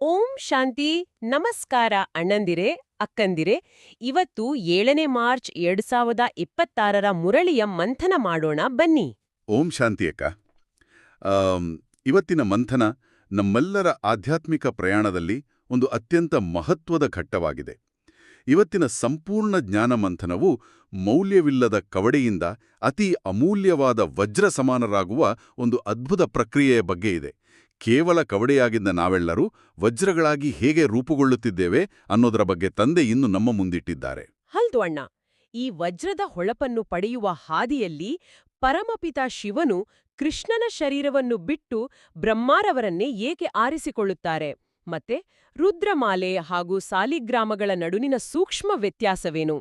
ಓಂ ಶಾಂತಿ ನಮಸ್ಕಾರ ಅಣ್ಣಂದಿರೆ ಅಕ್ಕಂದಿರೆ. ಇವತ್ತು 7ನೇ ಮಾರ್ಚ್ 2026ರ ಮುರಳಿಯ ಮಂಥನ ಮಾಡೋಣ ಬನ್ನಿ. ಓಂ ಶಾಂತಿ ಅಕ್ಕ. ಇವತ್ತಿನ ಮಂಥನ ನಮ್ಮೆಲ್ಲರ ಆಧ್ಯಾತ್ಮಿಕ ಪ್ರಯಾಣದಲ್ಲಿ ಒಂದು ಅತ್ಯಂತ ಮಹತ್ವದ ಘಟ್ಟವಾಗಿದೆ. ಇವತ್ತಿನ ಸಂಪೂರ್ಣ ಜ್ಞಾನ ಮಂಥನವು ಮೌಲ್ಯವಿಲ್ಲದ ಕವಡೆಯಿಂದ ಅತಿ ಅಮೂಲ್ಯವಾದ ವಜ್ರ ಸಮಾನರಾಗುವ ಒಂದು ಅದ್ಭುತ ಪ್ರಕ್ರಿಯೆಯ ಬಗ್ಗೆ ಇದೆ. ಕೇವಲ ಕವಡೆಯಾಗಿದ್ದ ನಾವೆಲ್ಲರೂ ವಜ್ರಗಳಾಗಿ ಹೇಗೆ ರೂಪುಗೊಳ್ಳುತ್ತಿದ್ದೇವೆ ಅನ್ನೋದರ ಬಗ್ಗೆ ತಂದೆ ಇನ್ನು ನಮ್ಮ ಮುಂದಿಟ್ಟಿದ್ದಾರೆ. ಹಲ್ದು ಅಣ್ಣ, ಈ ವಜ್ರದ ಹೊಳಪನ್ನು ಪಡೆಯುವ ಹಾದಿಯಲ್ಲಿ ಪರಮಪಿತ ಶಿವನು ಕೃಷ್ಣನ ಶರೀರವನ್ನು ಬಿಟ್ಟು ಬ್ರಹ್ಮಾರವರನ್ನೇ ಏಕೆ ಆರಿಸಿಕೊಳ್ಳುತ್ತಾರೆ, ಮತ್ತೆ ರುದ್ರಮಾಲೆ ಹಾಗೂ ಸಾಲಿಗ್ರಾಮಗಳ ನಡುವಿನ ಸೂಕ್ಷ್ಮ ವ್ಯತ್ಯಾಸವೇನು?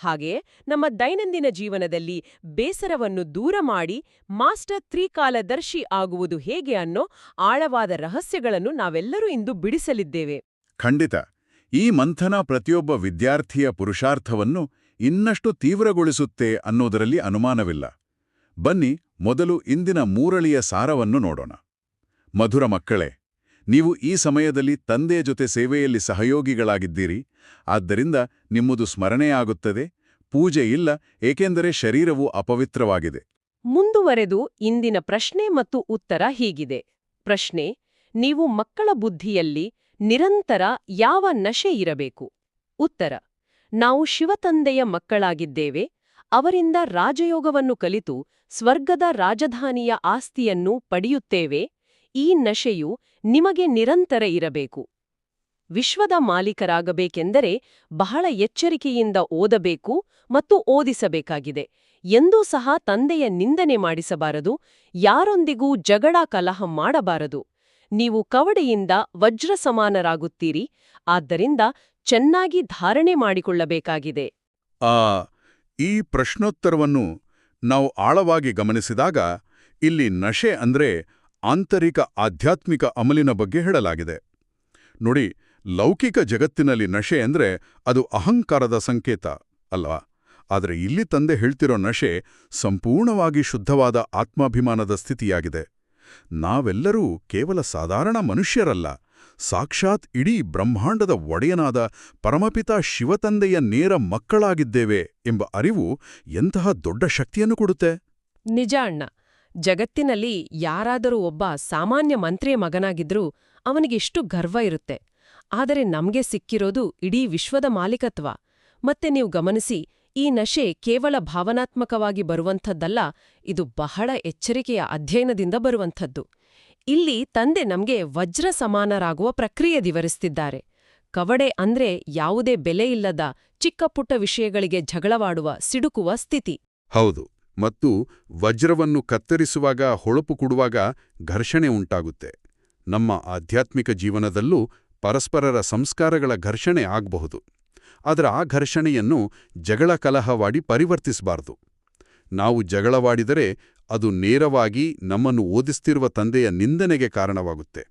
ಹಾಗೆ ನಮ್ಮ ದೈನಂದಿನ ಜೀವನದಲ್ಲಿ ಬೇಸರವನ್ನು ದೂರ ಮಾಡಿ ಮಾಸ್ಟರ್ ತ್ರಿಕಾಲದರ್ಶಿ ಆಗುವುದು ಹೇಗೆ ಅನ್ನೋ ಆಳವಾದ ರಹಸ್ಯಗಳನ್ನು ನಾವೆಲ್ಲರೂ ಇಂದು ಬಿಡಿಸಲಿದ್ದೇವೆ. ಖಂಡಿತ. ಈ ಮಂಥನ ಪ್ರತಿಯೊಬ್ಬ ವಿದ್ಯಾರ್ಥಿಯ ಪುರುಷಾರ್ಥವನ್ನು ಇನ್ನಷ್ಟು ತೀವ್ರಗೊಳಿಸುತ್ತೆ ಅನ್ನೋದರಲ್ಲಿ ಅನುಮಾನವಿಲ್ಲ. ಬನ್ನಿ ಮೊದಲು ಇಂದಿನ ಮೂರಳಿಯ ಸಾರವನ್ನು ನೋಡೋಣ. ಮಧುರ ಮಕ್ಕಳೇ, ನೀವು ಈ ಸಮಯದಲ್ಲಿ ತಂದೆಯ ಜೊತೆ ಸೇವೆಯಲ್ಲಿ ಸಹಯೋಗಿಗಳಾಗಿದ್ದೀರಿ. ಆದ್ದರಿಂದ ನಿಮ್ಮದು ಸ್ಮರಣೆಯಾಗುತ್ತದೆ. ಪೂಜೆ ಇಲ್ಲ, ಏಕೆಂದರೆ ಶರೀರವು ಅಪವಿತ್ರವಾಗಿದೆ. ಮುಂದುವರೆದು ಇಂದಿನ ಪ್ರಶ್ನೆ ಮತ್ತು ಉತ್ತರ ಹೀಗಿದೆ. ಪ್ರಶ್ನೆ: ನೀವು ಮಕ್ಕಳ ಬುದ್ಧಿಯಲ್ಲಿ ನಿರಂತರ ಯಾವ ನಶೆ ಇರಬೇಕು? ಉತ್ತರ: ನಾವು ಶಿವತಂದೆಯ ಮಕ್ಕಳಾಗಿದ್ದೇವೆ. ಅವರಿಂದ ರಾಜಯೋಗವನ್ನು ಕಲಿತು ಸ್ವರ್ಗದ ರಾಜಧಾನಿಯ ಆಸ್ತಿಯನ್ನು ಪಡೆಯುತ್ತೇವೆ. ಈ ನಶೆಯು ನಿಮಗೆ ನಿರಂತರ ಇರಬೇಕು. ವಿಶ್ವದ ಮಾಲೀಕರಾಗಬೇಕೆಂದರೆ ಬಹಳ ಎಚ್ಚರಿಕೆಯಿಂದ ಓದಬೇಕು ಮತ್ತು ಓದಿಸಬೇಕಾಗಿದೆ. ಎಂದೂ ಸಹ ತಂದೆಯ ನಿಂದನೆ ಮಾಡಿಸಬಾರದು. ಯಾರೊಂದಿಗೂ ಜಗಳ ಕಲಹ ಮಾಡಬಾರದು. ನೀವು ಕವಡೆಯಿಂದ ವಜ್ರ ಸಮಾನರಾಗುತ್ತೀರಿ. ಆದ್ದರಿಂದ ಚೆನ್ನಾಗಿ ಧಾರಣೆ ಮಾಡಿಕೊಳ್ಳಬೇಕಾಗಿದೆ. ಈ ಪ್ರಶ್ನೋತ್ತರವನ್ನು ನಾವು ಆಳವಾಗಿ ಗಮನಿಸಿದಾಗ ಇಲ್ಲಿ ನಶೆ ಅಂದ್ರೆ ಆಂತರಿಕ ಆಧ್ಯಾತ್ಮಿಕ ಅಮಲಿನ ಬಗ್ಗೆ ಹೇಳಲಾಗಿದೆ. ನೋಡಿ, ಲೌಕಿಕ ಜಗತ್ತಿನಲ್ಲಿ ನಶೆ ಅಂದ್ರೆ ಅದು ಅಹಂಕಾರದ ಸಂಕೇತ ಅಲ್ವಾ? ಆದರೆ ಇಲ್ಲಿ ತಂದೆ ಹೇಳ್ತಿರೋ ನಶೆ ಸಂಪೂರ್ಣವಾಗಿ ಶುದ್ಧವಾದ ಆತ್ಮಾಭಿಮಾನದ ಸ್ಥಿತಿಯಾಗಿದೆ. ನಾವೆಲ್ಲರೂ ಕೇವಲ ಸಾಧಾರಣ ಮನುಷ್ಯರಲ್ಲ, ಸಾಕ್ಷಾತ್ ಇಡೀ ಬ್ರಹ್ಮಾಂಡದ ಒಡೆಯನಾದ ಪರಮಪಿತ ಶಿವತಂದೆಯ ನೇರ ಮಕ್ಕಳಾಗಿದ್ದೇವೆ ಎಂಬ ಅರಿವು ಎಂತಹ ದೊಡ್ಡ ಶಕ್ತಿಯನ್ನು ಕೊಡುತ್ತೆ. ನಿಜ ಅಣ್ಣ. ಜಗತ್ತಿನಲ್ಲಿ ಯಾರಾದರೂ ಒಬ್ಬ ಸಾಮಾನ್ಯ ಮಂತ್ರಿಯ ಮಗನಾಗಿದ್ರೂ ಅವನಿಗೆಷ್ಟು ಗರ್ವ ಇರುತ್ತೆ. ಆದರೆ ನಮ್ಗೆ ಸಿಕ್ಕಿರೋದು ಇಡೀ ವಿಶ್ವದ ಮಾಲೀಕತ್ವ. ಮತ್ತೆ ನೀವು ಗಮನಿಸಿ, ಈ ನಶೆ ಕೇವಲ ಭಾವನಾತ್ಮಕವಾಗಿ ಬರುವಂಥದ್ದಲ್ಲ, ಇದು ಬಹಳ ಎಚ್ಚರಿಕೆಯ ಅಧ್ಯಯನದಿಂದ ಬರುವಂಥದ್ದು. ಇಲ್ಲಿ ತಂದೆ ನಮ್ಗೆ ವಜ್ರ ಸಮಾನರಾಗುವ ಪ್ರಕ್ರಿಯೆ ವಿವರಿಸ್ತಿದ್ದಾರೆ. ಕವಡೆ ಅಂದ್ರೆ ಯಾವುದೇ ಬೆಲೆಯಿಲ್ಲದ ಚಿಕ್ಕಪುಟ್ಟ ವಿಷಯಗಳಿಗೆ ಜಗಳವಾಡುವ, ಸಿಡುಕುವ ಸ್ಥಿತಿ. ಹೌದು. ಮತ್ತು ವಜ್ರವನ್ನು ಕತ್ತರಿಸುವಾಗ, ಹೊಳಪು ಕೊಡುವಾಗ ಘರ್ಷಣೆ ಉಂಟಾಗುತ್ತೆ. ನಮ್ಮ ಆಧ್ಯಾತ್ಮಿಕ ಜೀವನದಲ್ಲೂ ಪರಸ್ಪರರ ಸಂಸ್ಕಾರಗಳ ಘರ್ಷಣೆ ಆಗಬಹುದು. ಆದರೆ ಆ ಘರ್ಷಣೆಯನ್ನು ಜಗಳ ಕಲಹವಾಡಿ ಪರಿವರ್ತಿಸಬಾರದು. ನಾವು ಜಗಳವಾಡಿದರೆ ಅದು ನೇರವಾಗಿ ನಮ್ಮನ್ನು ಓದಿಸ್ತಿರುವ ತಂದೆಯ ನಿಂದನೆಗೆ ಕಾರಣವಾಗುತ್ತೆ.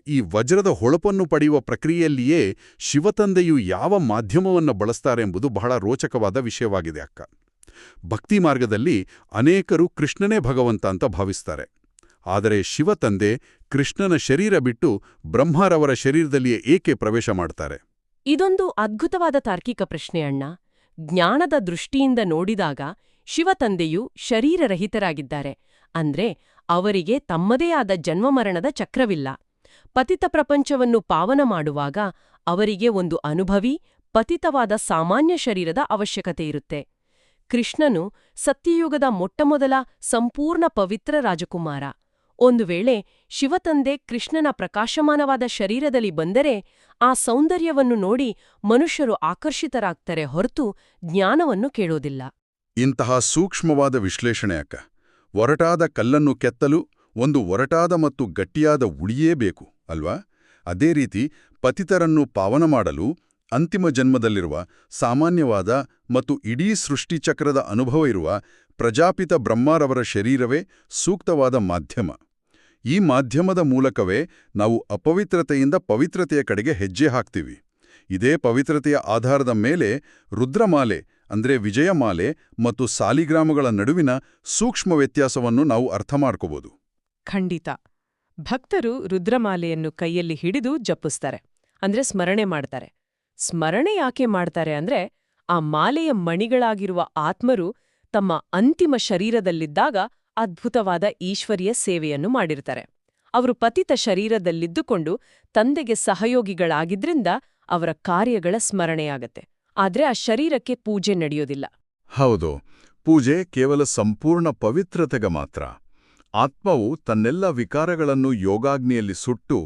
ಈ ವಜ್ರದ ಹೊಳಪನ್ನು ಪಡೆಯುವ ಪ್ರಕ್ರಿಯೆಯಲ್ಲಿಯೇ ಶಿವತಂದೆಯು ಯಾವ ಮಾಧ್ಯಮವನ್ನು ಬಳಸ್ತಾರೆ ಎಂಬುದು ಬಹಳ ರೋಚಕವಾದ ವಿಷಯವಾಗಿದೆ ಅಕ್ಕ. ಭಕ್ತಿ ಮಾರ್ಗದಲ್ಲಿ ಅನೇಕರು ಕೃಷ್ಣನೇ ಭಗವಂತ ಅಂತ ಭಾವಿಸ್ತಾರೆ. ಆದರೆ ಶಿವತಂದೆ ಕೃಷ್ಣನ ಶರೀರ ಬಿಟ್ಟು ಬ್ರಹ್ಮರವರ ಶರೀರದಲ್ಲಿಯೇ ಏಕೆ ಪ್ರವೇಶ ಮಾಡ್ತಾರೆ? ಇದೊಂದು ಅದ್ಭುತವಾದ ತಾರ್ಕಿಕ ಪ್ರಶ್ನೆ ಅಣ್ಣ. ಜ್ಞಾನದ ದೃಷ್ಟಿಯಿಂದ ನೋಡಿದಾಗ ಶಿವತಂದೆಯು ಶರೀರರಹಿತರಾಗಿದ್ದಾರೆ. ಅಂದ್ರೆ ಅವರಿಗೆ ತಮ್ಮದೇ ಆದ ಜನ್ಮಮರಣದ ಚಕ್ರವಿಲ್ಲ. ಪತಿತ ಪ್ರಪಂಚವನ್ನು ಪಾವನ ಮಾಡುವಾಗ ಅವರಿಗೆ ಒಂದು ಅನುಭವಿ, ಪತಿತವಾದ ಸಾಮಾನ್ಯ ಶರೀರದ ಅವಶ್ಯಕತೆ ಇರುತ್ತೆ. ಕೃಷ್ಣನು ಸತ್ಯಯುಗದ ಮೊಟ್ಟಮೊದಲ ಸಂಪೂರ್ಣ ಪವಿತ್ರ ರಾಜಕುಮಾರ. ಒಂದು ವೇಳೆ ಶಿವತಂದೆ ಕೃಷ್ಣನ ಪ್ರಕಾಶಮಾನವಾದ ಶರೀರದಲ್ಲಿ ಬಂದರೆ ಆ ಸೌಂದರ್ಯವನ್ನು ನೋಡಿ ಮನುಷ್ಯರು ಆಕರ್ಷಿತರಾಗ್ತಾರೆ ಹೊರತು ಜ್ಞಾನವನ್ನು ಕೇಳೋದಿಲ್ಲ. ಇಂತಹ ಸೂಕ್ಷ್ಮವಾದ ವಿಶ್ಲೇಷಣೆ ಅಕ್ಕ. ಒರಟಾದ ಕಲ್ಲನ್ನು ಕೆತ್ತಲು ಒಂದು ಒರಟಾದ ಮತ್ತು ಗಟ್ಟಿಯಾದ ಉಳಿಯೇಬೇಕು ಅಲ್ವಾ? ಅದೇ ರೀತಿ ಪತಿತರನ್ನು ಪಾವನ ಮಾಡಲು ಅಂತಿಮ ಜನ್ಮದಲ್ಲಿರುವ ಸಾಮಾನ್ಯವಾದ ಮತ್ತು ಇಡೀ ಸೃಷ್ಟಿಚಕ್ರದ ಅನುಭವ ಇರುವ ಪ್ರಜಾಪಿತ ಬ್ರಹ್ಮರವರ ಶರೀರವೇ ಸೂಕ್ತವಾದ ಮಾಧ್ಯಮ. ಈ ಮಾಧ್ಯಮದ ಮೂಲಕವೇ ನಾವು ಅಪವಿತ್ರತೆಯಿಂದ ಪವಿತ್ರತೆಯ ಕಡೆಗೆ ಹೆಜ್ಜೆ ಹಾಕ್ತೀವಿ. ಇದೇ ಪವಿತ್ರತೆಯ ಆಧಾರದ ಮೇಲೆ ರುದ್ರಮಾಲೆ ಅಂದ್ರೆ ವಿಜಯಮಾಲೆ ಮತ್ತು ಸಾಲಿಗ್ರಾಮಗಳ ನಡುವಿನ ಸೂಕ್ಷ್ಮ ವ್ಯತ್ಯಾಸವನ್ನು ನಾವು ಅರ್ಥ ಮಾಡ್ಕೋಬೋದು. ಖಂಡಿತ. ಭಕ್ತರು ರುದ್ರಮಾಲೆಯನ್ನು ಕೈಯಲ್ಲಿ ಹಿಡಿದು ಜಪಿಸ್ತಾರೆ. ಅಂದ್ರೆ ಸ್ಮರಣೆ ಮಾಡ್ತಾರೆ. ಸ್ಮರಣೆ ಯಾಕೆ ಮಾಡ್ತಾರೆ ಅಂದ್ರೆ, ಆ ಮಾಲೆಯ ಮಣಿಗಳಾಗಿರುವ ಆತ್ಮರು ತಮ್ಮ ಅಂತಿಮ ಶರೀರದಲ್ಲಿದ್ದಾಗ ಅದ್ಭುತವಾದ ಈಶ್ವರಿಯ ಸೇವೆಯನ್ನು ಮಾಡಿರ್ತಾರೆ. ಅವರು ಪತಿತ ಶರೀರದಲ್ಲಿದ್ದುಕೊಂಡು ತಂದೆಗೆ ಸಹಯೋಗಿಗಳಾಗಿದ್ರಿಂದ ಅವರ ಕಾರ್ಯಗಳ ಸ್ಮರಣೆಯಾಗತ್ತೆ. ಆದ್ರೆ ಆ ಶರೀರಕ್ಕೆ ಪೂಜೆ ನಡೆಯೋದಿಲ್ಲ. ಹೌದು, ಪೂಜೆ ಕೇವಲ ಸಂಪೂರ್ಣ ಪವಿತ್ರತೆಗೆ ಮಾತ್ರ. ಆತ್ಮವು ತನ್ನೆಲ್ಲ ವಿಕಾರಗಳನ್ನು ಯೋಗಾಗ್ನಿಯಲ್ಲಿ ಸುಟ್ಟು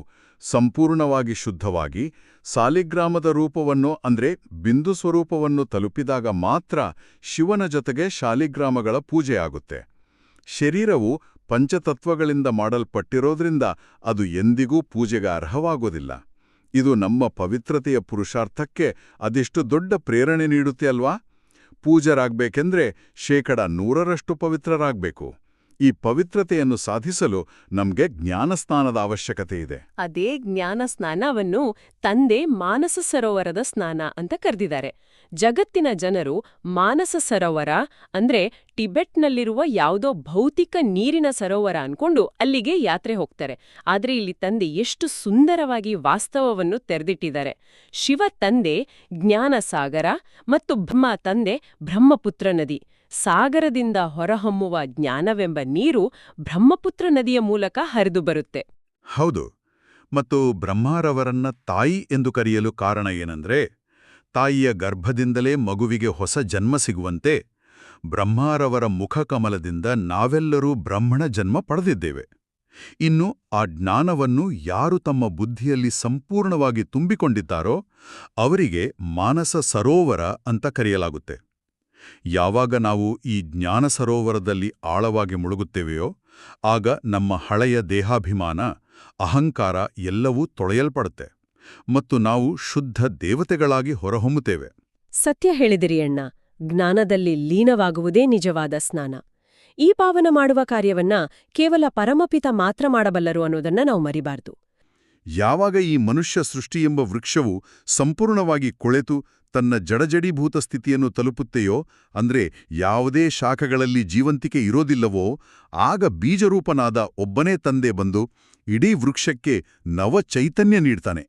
ಸಂಪೂರ್ಣವಾಗಿ ಶುದ್ಧವಾಗಿ ಸಾಲಿಗ್ರಾಮದ ರೂಪವನ್ನು ಅಂದ್ರೆ ಬಿಂದು ಸ್ವರೂಪವನ್ನು ತಲುಪಿದಾಗ ಮಾತ್ರ ಶಿವನ ಜೊತೆಗೆ ಶಾಲಿಗ್ರಾಮಗಳ ಪೂಜೆಯಾಗುತ್ತೆ. ಶರೀರವು ಪಂಚತತ್ವಗಳಿಂದ ಮಾಡಲ್ಪಟ್ಟಿರೋದ್ರಿಂದ ಅದು ಎಂದಿಗೂ ಪೂಜೆಗೆ ಅರ್ಹವಾಗೋದಿಲ್ಲ. ಇದು ನಮ್ಮ ಪವಿತ್ರತೆಯ ಪುರುಷಾರ್ಥಕ್ಕೆ ಅದೆಷ್ಟು ದೊಡ್ಡ ಪ್ರೇರಣೆ ನೀಡುತ್ತೆ ಅಲ್ವಾ? ಪೂಜರಾಗ್ಬೇಕೆಂದ್ರೆ 100% ಪವಿತ್ರರಾಗಬೇಕು. ಈ ಪವಿತ್ರತೆಯನ್ನು ಸಾಧಿಸಲು ನಮ್ಗೆ ಜ್ಞಾನಸ್ನಾನದ ಅವಶ್ಯಕತೆ ಇದೆ. ಅದೇ ಜ್ಞಾನ ಸ್ನಾನವನ್ನು ತಂದೆ ಮಾನಸ ಸರೋವರದ ಸ್ನಾನ ಅಂತ ಕರೆದಿದ್ದಾರೆ. ಜಗತ್ತಿನ ಜನರು ಮಾನಸ ಸರೋವರ ಅಂದ್ರೆ ಟಿಬೆಟ್ನಲ್ಲಿರುವ ಯಾವುದೋ ಭೌತಿಕ ನೀರಿನ ಸರೋವರ ಅನ್ಕೊಂಡು ಅಲ್ಲಿಗೆ ಯಾತ್ರೆ ಹೋಗ್ತಾರೆ. ಆದ್ರೆ ಇಲ್ಲಿ ತಂದೆ ಎಷ್ಟು ಸುಂದರವಾಗಿ ವಾಸ್ತವವನ್ನು ತೆರೆದಿಟ್ಟಿದ್ದಾರೆ. ಶಿವ ತಂದೆ ಜ್ಞಾನ ಸಾಗರ ಮತ್ತು ಬ್ರಹ್ಮ ತಂದೆ ಬ್ರಹ್ಮಪುತ್ರ ನದಿ. ಸಾಗರದಿಂದ ಹೊರಹೊಮ್ಮುವ ಜ್ಞಾನವೆಂಬ ನೀರು ಬ್ರಹ್ಮಪುತ್ರ ನದಿಯ ಮೂಲಕ ಹರಿದು ಬರುತ್ತೆ. ಹೌದು, ಮತ್ತು ಬ್ರಹ್ಮಾರವರನ್ನ ತಾಯಿ ಎಂದು ಕರೆಯಲು ಕಾರಣ ಏನಂದ್ರೆ, ತಾಯಿಯ ಗರ್ಭದಿಂದಲೇ ಮಗುವಿಗೆ ಹೊಸ ಜನ್ಮ ಸಿಗುವಂತೆ ಬ್ರಹ್ಮಾರವರ ಮುಖಕಮಲದಿಂದ ನಾವೆಲ್ಲರೂ ಬ್ರಹ್ಮಣ ಜನ್ಮ ಪಡೆದಿದ್ದೇವೆ. ಇನ್ನು ಆ ಜ್ಞಾನವನ್ನು ಯಾರು ತಮ್ಮ ಬುದ್ಧಿಯಲ್ಲಿ ಸಂಪೂರ್ಣವಾಗಿ ತುಂಬಿಕೊಂಡಿದ್ದಾರೋ ಅವರಿಗೆ ಮಾನಸ ಸರೋವರ ಅಂತ ಕರೆಯಲಾಗುತ್ತೆ. ಯಾವಾಗ ನಾವು ಈ ಜ್ಞಾನ ಸರೋವರದಲ್ಲಿ ಆಳವಾಗಿ ಮುಳುಗುತ್ತೇವೆಯೋ ಆಗ ನಮ್ಮ ಹಳೆಯ ದೇಹಾಭಿಮಾನ, ಅಹಂಕಾರ ಎಲ್ಲವೂ ತೊಳೆಯಲ್ಪಡುತ್ತೆ ಮತ್ತು ನಾವು ಶುದ್ಧ ದೇವತೆಗಳಾಗಿ ಹೊರಹೊಮ್ಮುತ್ತೇವೆ. ಸತ್ಯ ಹೇಳಿದಿರಿ ಅಣ್ಣ. ಜ್ಞಾನದಲ್ಲಿ ಲೀನವಾಗುವುದೇ ನಿಜವಾದ ಸ್ನಾನ. ಈ ಪಾವನ ಮಾಡುವ ಕಾರ್ಯವನ್ನ ಕೇವಲ ಪರಮಪಿತ ಮಾತ್ರ ಮಾಡಬಲ್ಲರು ಅನ್ನೋದನ್ನ ನಾವು ಮರಿಬಾರ್ದು. ಯಾವಾಗ ಈ ಮನುಷ್ಯ ಸೃಷ್ಟಿ ಎಂಬ ವೃಕ್ಷವು ಸಂಪೂರ್ಣವಾಗಿ ಕೊಳೆತು ತನ್ನ ಜಡಜಡೀಭೂತ ಸ್ಥಿತಿಯನ್ನು ತಲುಪುತ್ತೆಯೋ, ಅಂದ್ರೆ ಯಾವುದೇ ಶಾಖಗಳಲ್ಲಿ ಜೀವಂತಿಕೆ ಇರೋದಿಲ್ಲವೋ, ಆಗ ಬೀಜರೂಪನಾದ ಒಬ್ಬನೇ ತಂದೆ ಬಂದು ಇಡೀ ವೃಕ್ಷಕ್ಕೆ ನವ ಚೈತನ್ಯ ನೀಡ್ತಾನೆ.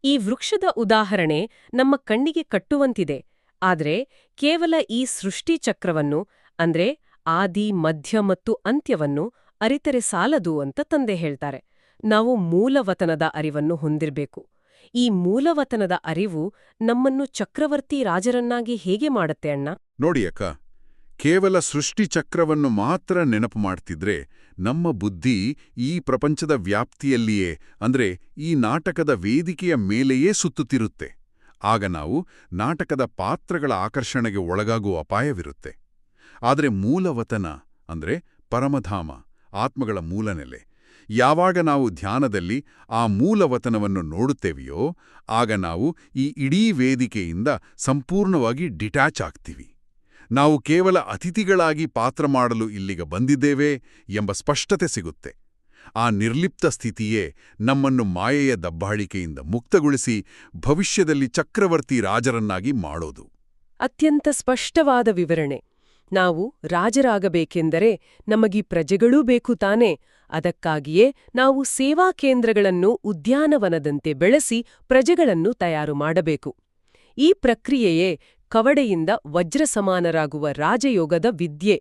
ಈ ವೃಕ್ಷದ ಉದಾಹರಣೆ ನಮ್ಮ ಕಣ್ಣಿಗೆ ಕಟ್ಟುವಂತಿದೆ. ಆದ್ರೆ ಕೇವಲ ಈ ಸೃಷ್ಟಿ ಚಕ್ರವನ್ನು ಅಂದ್ರೆ ಆದಿ, ಮಧ್ಯ ಮತ್ತು ಅಂತ್ಯವನ್ನು ಅರಿತರೆ ಸಾಲದು ಅಂತ ತಂದೆ ಹೇಳ್ತಾರೆ. ನಾವು ಮೂಲವತನದ ಅರಿವನ್ನು ಹೊಂದಿರಬೇಕು. ಈ ಮೂಲವತನದ ಅರಿವು ನಮ್ಮನ್ನು ಚಕ್ರವರ್ತಿ ರಾಜರನ್ನಾಗಿ ಹೇಗೆ ಮಾಡುತ್ತೆ ಅಣ್ಣ? ನೋಡಿ ಅಕ್ಕ, ಕೇವಲ ಸೃಷ್ಟಿ ಚಕ್ರವನ್ನು ಮಾತ್ರ ನೆನಪು ಮಾಡ್ತಿದ್ರೆ ನಮ್ಮ ಬುದ್ಧಿ ಈ ಪ್ರಪಂಚದ ವ್ಯಾಪ್ತಿಯಲ್ಲಿಯೇ ಅಂದ್ರೆ ಈ ನಾಟಕದ ವೇದಿಕೆಯ ಮೇಲೆಯೇ ಸುತ್ತುತ್ತಿರುತ್ತೆ. ಆಗ ನಾವು ನಾಟಕದ ಪಾತ್ರಗಳ ಆಕರ್ಷಣೆಗೆ ಒಳಗಾಗುವ ಅಪಾಯವಿರುತ್ತೆ. ಆದರೆ ಮೂಲವತನ ಅಂದ್ರೆ ಪರಮಧಾಮ, ಆತ್ಮಗಳ ಮೂಲನೆಲೆ, ಯಾವಾಗ ನಾವು ಧ್ಯಾನದಲ್ಲಿ ಆ ಮೂಲವತನವನ್ನು ನೋಡುತ್ತೇವೆಯೋ ಆಗ ನಾವು ಈ ಇಡೀ ವೇದಿಕೆಯಿಂದ ಸಂಪೂರ್ಣವಾಗಿ ಡಿಟ್ಯಾಚ್ ಆಗ್ತೀವಿ. ನಾವು ಕೇವಲ ಅತಿಥಿಗಳಾಗಿ ಪಾತ್ರ ಮಾಡಲು ಇಲ್ಲಿಗೆ ಬಂದಿದ್ದೇವೆ ಎಂಬ ಸ್ಪಷ್ಟತೆ ಸಿಗುತ್ತೆ. ಆ ನಿರ್ಲಿಪ್ತ ಸ್ಥಿತಿಯೇ ನಮ್ಮನ್ನು ಮಾಯೆಯ ದಬ್ಬಾಳಿಕೆಯಿಂದ ಮುಕ್ತಗೊಳಿಸಿ ಭವಿಷ್ಯದಲ್ಲಿ ಚಕ್ರವರ್ತಿ ರಾಜರನ್ನಾಗಿ ಮಾಡೋದು. ಅತ್ಯಂತ ಸ್ಪಷ್ಟವಾದ ವಿವರಣೆ. ನಾವು ರಾಜರಾಗಬೇಕೆಂದರೆ ನಮಗೀ ಪ್ರಜೆಗಳೂ ಬೇಕು ತಾನೇ. ಅದಕ್ಕಾಗಿಯೇ ನಾವು ಸೇವಾ ಕೇಂದ್ರಗಳನ್ನು ಉದ್ಯಾನವನದಂತೆ ಬೆಳೆಸಿ ಪ್ರಜೆಗಳನ್ನು ತಯಾರು ಮಾಡಬೇಕು. ಈ ಪ್ರಕ್ರಿಯೆಯೇ ಕವಡೆಯಿಂದ ವಜ್ರ ಸಮಾನರಾಗುವ ರಾಜಯೋಗದ ವಿದ್ಯೆ.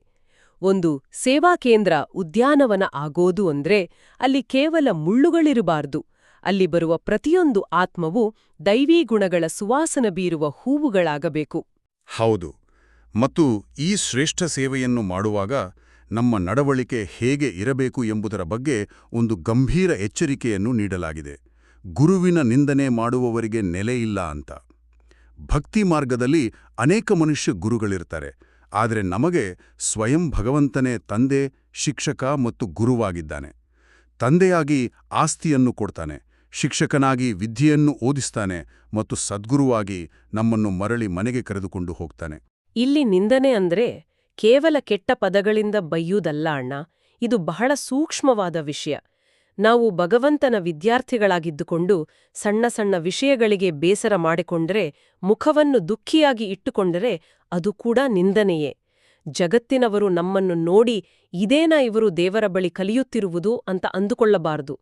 ಒಂದು ಸೇವಾ ಕೇಂದ್ರ ಉದ್ಯಾನವನ ಆಗೋದು ಅಂದ್ರೆ ಅಲ್ಲಿ ಕೇವಲ ಮುಳ್ಳುಗಳಿರಬಾರ್ದು. ಅಲ್ಲಿ ಬರುವ ಪ್ರತಿಯೊಂದು ಆತ್ಮವೂ ದೈವೀ ಗುಣಗಳ ಸುವಾಸನ ಬೀರುವ ಹೂವುಗಳಾಗಬೇಕು. ಹೌದು, ಮತ್ತು ಈ ಶ್ರೇಷ್ಠ ಸೇವೆಯನ್ನು ಮಾಡುವಾಗ ನಮ್ಮ ನಡವಳಿಕೆ ಹೇಗೆ ಇರಬೇಕು ಎಂಬುದರ ಬಗ್ಗೆ ಒಂದು ಗಂಭೀರ ಎಚ್ಚರಿಕೆಯನ್ನು ನೀಡಲಾಗಿದೆ. ಗುರುವಿನ ನಿಂದನೆ ಮಾಡುವವರಿಗೆ ನೆಲೆಯಿಲ್ಲ ಅಂತ. ಭಕ್ತಿ ಮಾರ್ಗದಲ್ಲಿ ಅನೇಕ ಮನುಷ್ಯ ಗುರುಗಳಿರ್ತಾರೆ. ಆದರೆ ನಮಗೆ ಸ್ವಯಂ ಭಗವಂತನೇ ತಂದೆ, ಶಿಕ್ಷಕ ಮತ್ತು ಗುರುವಾಗಿದ್ದಾನೆ. ತಂದೆಯಾಗಿ ಆಸ್ತಿಯನ್ನು ಕೊಡ್ತಾನೆ, ಶಿಕ್ಷಕನಾಗಿ ವಿದ್ಯೆಯನ್ನು ಓದಿಸ್ತಾನೆ ಮತ್ತು ಸದ್ಗುರುವಾಗಿ ನಮ್ಮನ್ನು ಮರಳಿ ಮನೆಗೆ ಕರೆದುಕೊಂಡು ಹೋಗ್ತಾನೆ. ಇಲ್ಲಿ ನಿಂದನೆ ಅಂದ್ರೆ ಕೇವಲ ಕೆಟ್ಟ ಪದಗಳಿಂದ ಬೈಯುವುದಲ್ಲ ಅಣ್ಣ. ಇದು ಬಹಳ ಸೂಕ್ಷ್ಮವಾದ ವಿಷಯ. ನಾವು ಭಗವಂತನ ವಿದ್ಯಾರ್ಥಿಗಳಾಗಿದ್ದುಕೊಂಡು ಸಣ್ಣ ಸಣ್ಣ ವಿಷಯಗಳಿಗೆ ಬೇಸರ ಮಾಡಿಕೊಂಡರೆ, ಮುಖವನ್ನು ದುಃಖಿಯಾಗಿ ಇಟ್ಟುಕೊಂಡರೆ ಅದು ಕೂಡ ನಿಂದನೆಯೇ. ಜಗತ್ತಿನವರು ನಮ್ಮನ್ನು ನೋಡಿ ಇದೇನಾ ಇವರು ದೇವರ ಬಳಿ ಕಲಿಯುತ್ತಿರುವುದು ಅಂತ ಅಂದುಕೊಳ್ಳಬಾರದು.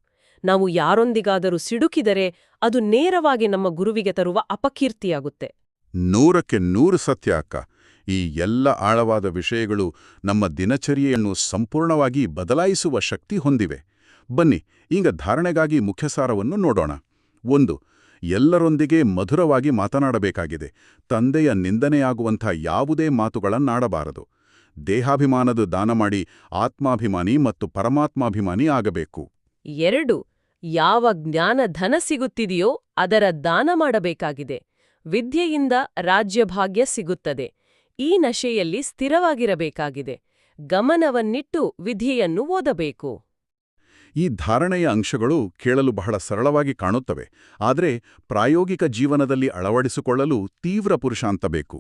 ನಾವು ಯಾರೊಂದಿಗಾದರೂ ಸಿಡುಕಿದರೆ ಅದು ನೇರವಾಗಿ ನಮ್ಮ ಗುರುವಿಗೆ ತರುವ ಅಪಕೀರ್ತಿಯಾಗುತ್ತೆ. 100% ಸತ್ಯ ಅಕ್ಕ. ಈ ಎಲ್ಲ ಆಳವಾದ ವಿಷಯಗಳು ನಮ್ಮ ದಿನಚರಿಯನ್ನು ಸಂಪೂರ್ಣವಾಗಿ ಬದಲಾಯಿಸುವ ಶಕ್ತಿ ಹೊಂದಿವೆ. ಬನ್ನಿ ಈಗ ಧಾರಣೆಗಾಗಿ ಮುಖ್ಯಸಾರವನ್ನು ನೋಡೋಣ. 1. ಎಲ್ಲರೊಂದಿಗೆ ಮಧುರವಾಗಿ ಮಾತನಾಡಬೇಕಾಗಿದೆ. ತಂದೆಯ ನಿಂದನೆಯಾಗುವಂಥ ಯಾವುದೇ ಮಾತುಗಳನ್ನಾಡಬಾರದು. ದೇಹಾಭಿಮಾನದ ದಾನ ಮಾಡಿ ಆತ್ಮಾಭಿಮಾನಿ ಮತ್ತು ಪರಮಾತ್ಮಾಭಿಮಾನಿ ಆಗಬೇಕು. 2. ಯಾವ ಜ್ಞಾನ ಧನ ಸಿಗುತ್ತಿದೆಯೋ ಅದರ ದಾನ ಮಾಡಬೇಕಾಗಿದೆ. ವಿದ್ಯೆಯಿಂದ ರಾಜ್ಯಭಾಗ್ಯ ಸಿಗುತ್ತದೆ. ಈ ನಶೆಯಲ್ಲಿ ಸ್ಥಿರವಾಗಿರಬೇಕಾಗಿದೆ. ಗಮನವನ್ನಿಟ್ಟು ವಿಧಿಯನ್ನು ಓದಬೇಕು. ಈ ಧಾರಣೆಯ ಅಂಶಗಳು ಕೇಳಲು ಬಹಳ ಸರಳವಾಗಿ ಕಾಣುತ್ತವೆ, ಆದರೆ ಪ್ರಾಯೋಗಿಕ ಜೀವನದಲ್ಲಿ ಅಳವಡಿಸಿಕೊಳ್ಳಲು ತೀವ್ರ ಪುರುಷಾಂತ ಬೇಕು.